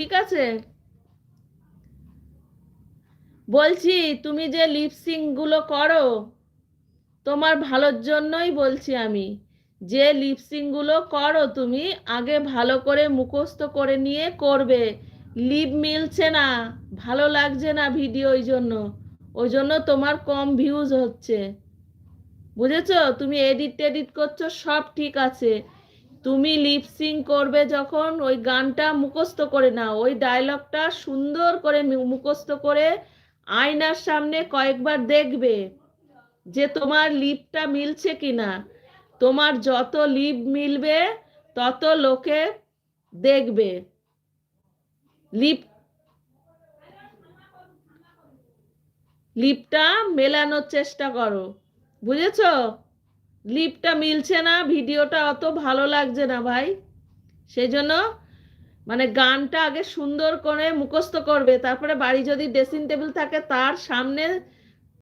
ঠিক আছে, বলছি তুমি যে লিপসিং গুলো করো তোমার ভালোর জন্যই বলছি আমি। যে লিপসিং গুলো করো তুমি আগে ভালো করে মুখস্থ করে নিয়ে করবে। লিপ মিলছে না, ভালো লাগছে না ভিডিও, ওই জন্য তোমার কম ভিউজ হচ্ছে। বুঝেছো? তুমি এডিট টেডিট করছো সব ঠিক আছে, তুমি লিপসিং করবে যখন ওই গানটা মুখস্থ করে নাও, ওই ডায়লগটা সুন্দর করে মুখস্থ করে আয়নার সামনে কয়েকবার দেখবে যে তোমার লিপটা মিলছে কিনা। তোমার যত লিপ মিলবে তত লোকে দেখবে। লিপ লিপটা মেলানোর চেষ্টা করো। বুঝেছো? লিপটা মিলছে না, ভিডিওটা অত ভালো লাগছে না ভাই। সেই জন্য মানে গানটা আগে সুন্দর করে মুখস্থ করবে, তারপরে বাড়ি যদি ড্রেসিং টেবিল থাকে তার সামনে